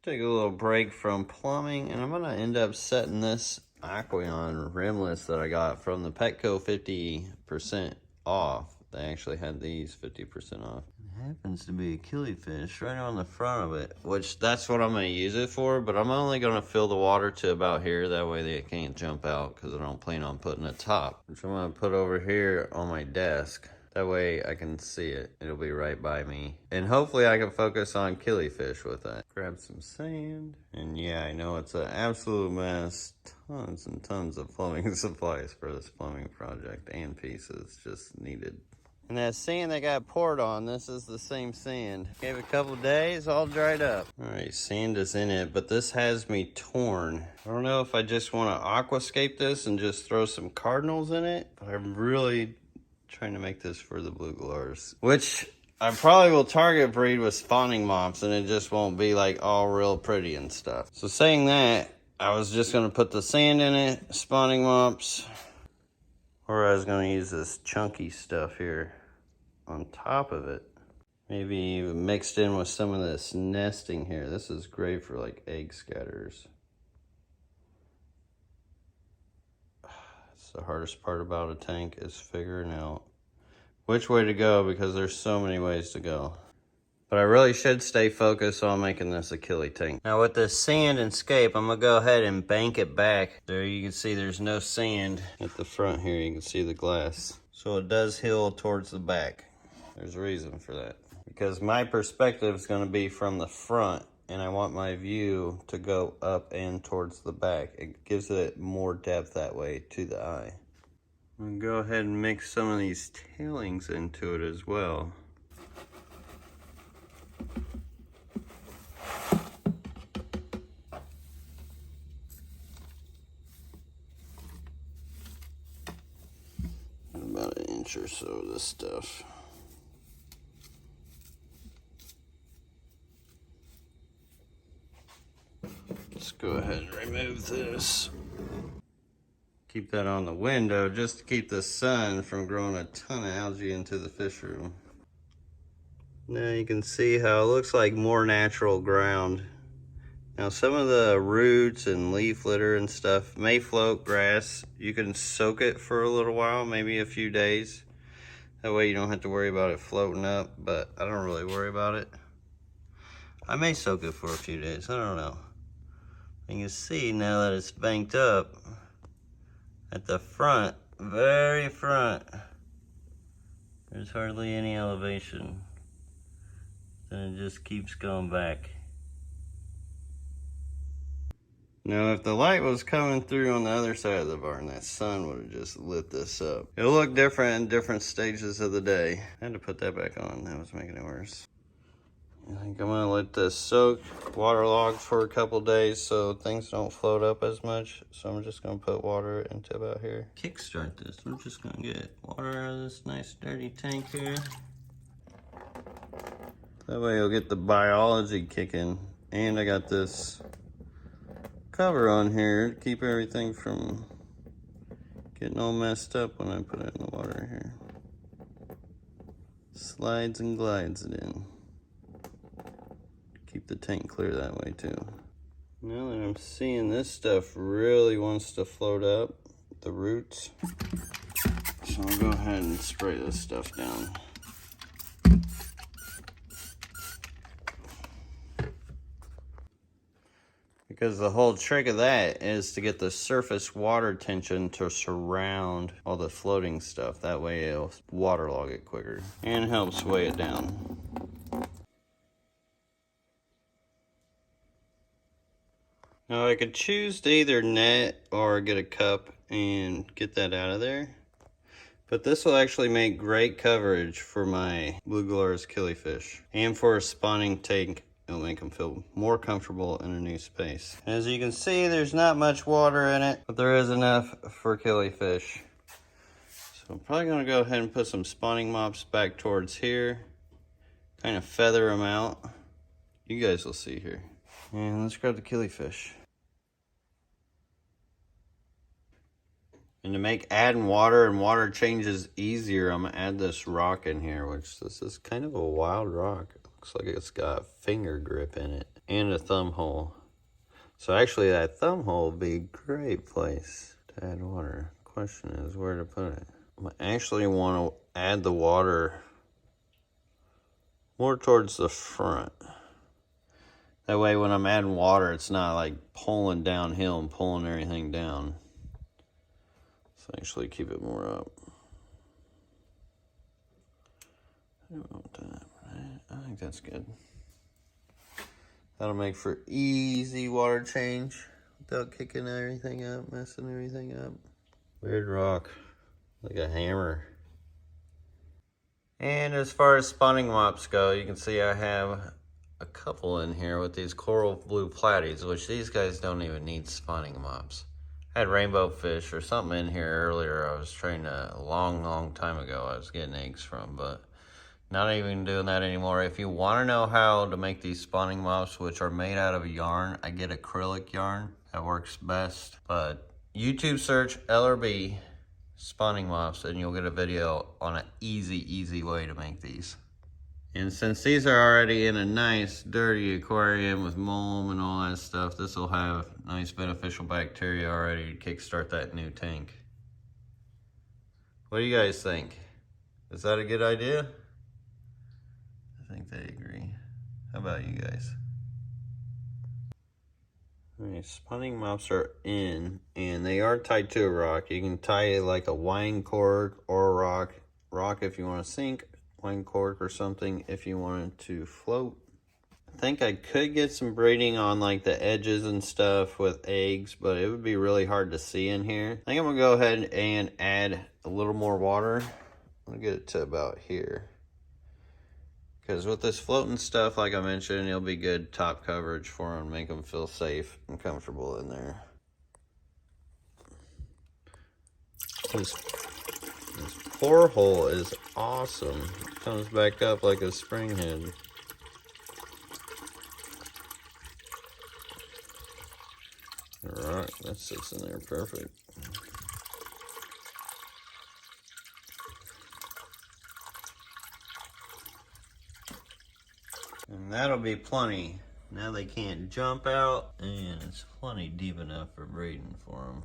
Take a little break from plumbing, and I'm gonna end up setting this Aquarium rimless that I got from the Petco 50% off. They actually had these 50% off. It happens to be a Killifish right on the front of it, which that's what I'm gonna use it for, but I'm only gonna fill the water to about here. That way they can't jump out, because I don't plan on putting a top, which I'm gonna put over here on my desk. That way I can see it. It'll be right by me. And hopefully I can focus on Killifish with that. Grab some sand. And yeah, I know it's an absolute mess. Tons and tons of plumbing supplies for this plumbing project and pieces just needed. And that sand that got poured on, this is the same sand. Gave it a couple days, all dried up. All right, sand is in it, but this has me torn. I don't know if I just want to aquascape this and just throw some cardinals in it, but I'm really trying to make this for the blue galars, which I probably will target breed with spawning mops, and it just won't be like all real pretty and stuff. So saying that, I was just gonna put the sand in it, spawning mops, or I was gonna use this chunky stuff here on top of it. Maybe even mixed in with some of this nesting here. This is great for like egg scatters. The hardest part about a tank is figuring out which way to go, because there's so many ways to go. But I really should stay focused on making this a killie tank. Now with this sand and scape, I'm gonna go ahead and bank it back. There you can see there's no sand at the front here. You can see the glass. So it does hill towards the back. There's a reason for that. Because my perspective is gonna be from the front, and I want my view to go up and towards the back. It gives it more depth that way to the eye. I'm gonna go ahead and mix some of these tailings into it as well. About an inch or so of this stuff. Let's go ahead and remove this. Keep that on the window just to keep the sun from growing a ton of algae into the fish room. Now you can see how it looks like more natural ground. Now some of the roots and leaf litter and stuff may float grass. You can soak it for a little while, maybe a few days. That way you don't have to worry about it floating up, but I don't really worry about it. I may soak it for a few days, I don't know. You can see now that it's banked up at the front, very front, there's hardly any elevation. Then it just keeps going back. Now if the light was coming through on the other side of the barn, that sun would have just lit this up. It'll look different in different stages of the day. I had to put that back on, that was making it worse. I think I'm gonna let this soak, waterlogged for a couple days so things don't float up as much. So I'm just gonna put water into about here. Kickstart this, we're just gonna get water out of this nice dirty tank here. That way you'll get the biology kicking. And I got this cover on here to keep everything from getting all messed up when I put it in the water here. Slides and glides it in. Keep the tank clear that way too. Now that I'm seeing this stuff really wants to float up, the roots. So I'll go ahead and spray this stuff down. Because the whole trick of that is to get the surface water tension to surround all the floating stuff. That way it'll waterlog it quicker and helps weigh it down. Now I could choose to either net or get a cup and get that out of there. But this will actually make great coverage for my blue galars killifish. And for a spawning tank, it'll make them feel more comfortable in a new space. As you can see, there's not much water in it, but there is enough for killifish. So I'm probably gonna go ahead and put some spawning mops back towards here. Kind of feather them out. You guys will see here. And let's grab the killifish. And to make adding water and water changes easier, I'm gonna add this rock in here, which this is kind of a wild rock. It Looks like it's got finger grip in it and a thumb hole. So actually that thumb hole would be a great place to add water. Question is where to put it. I actually want to add the water more towards the front. That way when I'm adding water, it's not like pulling downhill and pulling everything down. So actually keep it more up. I think that's good. That'll make for easy water change without kicking everything up, messing everything up. Weird rock, like a hammer. And as far as spawning mops go, you can see I have a couple in here with these coral blue platies, which these guys don't even need spawning mops. I had rainbow fish or something in here earlier. I was trying to, a long time ago, I was getting eggs from, but not even doing that anymore. If you want to know how to make these spawning mops, which are made out of yarn, I get acrylic yarn. That works best. But YouTube search LRB spawning mops and you'll get a video on an easy way to make these. And since these are already in a nice dirty aquarium with mold and all that stuff, this will have nice beneficial bacteria already to kickstart that new tank. What do you guys think? Is that a good idea? I think they agree. How about you guys? Alright, spawning mops are in, and they are tied to a rock. You can tie it like a wine cork or a rock. Rock if you want to sink, wine cork or something if you want it to float. I think I could get some braiding on like the edges and stuff with eggs, but it would be really hard to see in here. I think I'm gonna go ahead and add a little more water. I'm gonna get it to about here. Because with this floating stuff, like I mentioned, it'll be good top coverage for them, make them feel safe and comfortable in there. This pore hole is awesome. It comes back up like a spring head. Alright, that sits in there perfect. And that'll be plenty. Now they can't jump out, and it's plenty deep enough for breeding for them.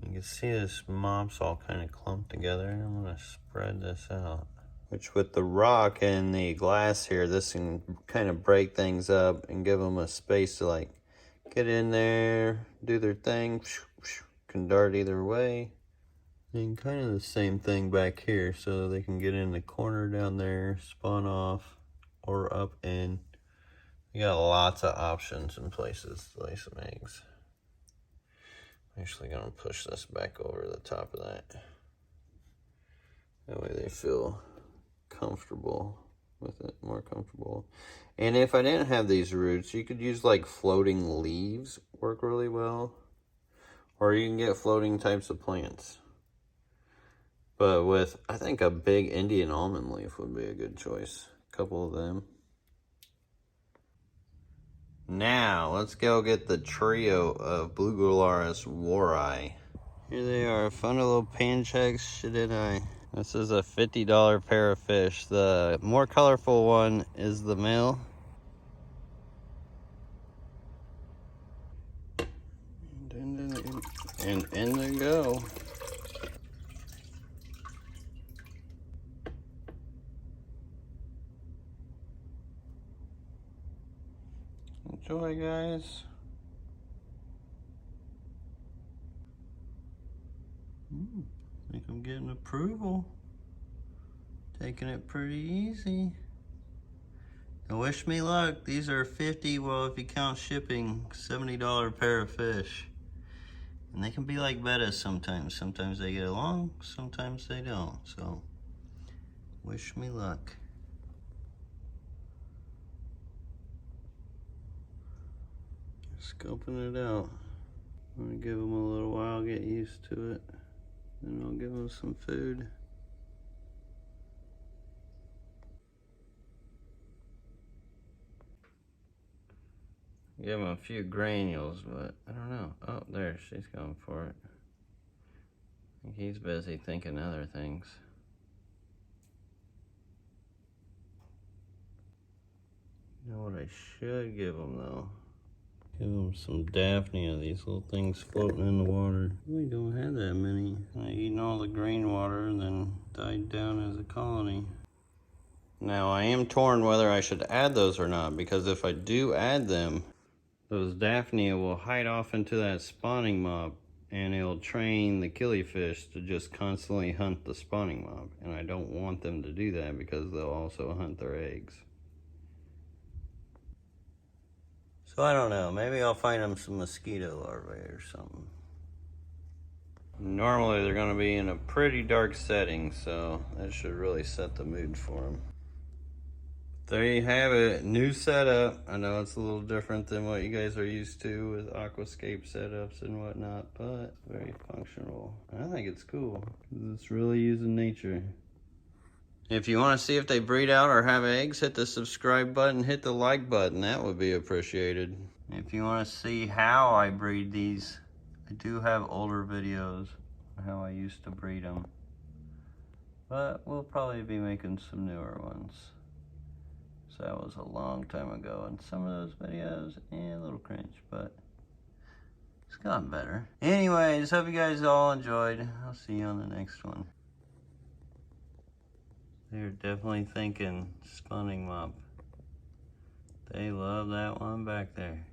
You can see this mop's all kind of clumped together, and I'm gonna spread this out. Which with the rock and the glass here, this can kind of break things up and give them a space to like get in there, do their thing, can dart either way. And kind of the same thing back here, so they can get in the corner down there, spawn off, or up in. You got lots of options and places to lay some eggs. I'm actually gonna push this back over the top of that. That way they feel comfortable with it, more comfortable. And if I didn't have these roots, you could use like floating leaves, work really well. Or you can get floating types of plants. But with, I think a big Indian almond leaf would be a good choice. A couple of them. Now, let's go get the trio of Blue Gularis Wari. Here they are, fun little panchaks, shitted. This is a $50 pair of fish. The more colorful one is the male. And in they go. Enjoy, guys. I think I'm getting approval. Taking it pretty easy. Now wish me luck. These are 50, well, if you count shipping, $70 pair of fish. And they can be like Betta sometimes. Sometimes they get along, sometimes they don't. So, wish me luck. Scoping it out. I'm gonna give them a little while, get used to it. Then I'll give them some food. Give him a few granules, but I don't know. Oh, there, she's going for it. I think he's busy thinking other things. You know what I should give them though? Give them some Daphnia, these little things floating in the water. We don't have that many. Eating all the green water and then died down as a colony. Now I am torn whether I should add those or not, because if I do add them, those Daphnia will hide off into that spawning mob and it'll train the Killifish to just constantly hunt the spawning mob. And I don't want them to do that because they'll also hunt their eggs. So I don't know, maybe I'll find them some mosquito larvae or something. Normally they're gonna be in a pretty dark setting, so that should really set the mood for them. There you have it, new setup. I know it's a little different than what you guys are used to with aquascape setups and whatnot, but very functional. I think it's cool, because it's really using nature. If you want to see if they breed out or have eggs, hit the subscribe button, hit the like button. That would be appreciated. If you want to see how I breed these, I do have older videos on how I used to breed them. But we'll probably be making some newer ones. So that was a long time ago, and some of those videos, a little cringe, but it's gotten better. Anyways, hope you guys all enjoyed. I'll see you on the next one. They're definitely thinking spawning mob. They love that one back there.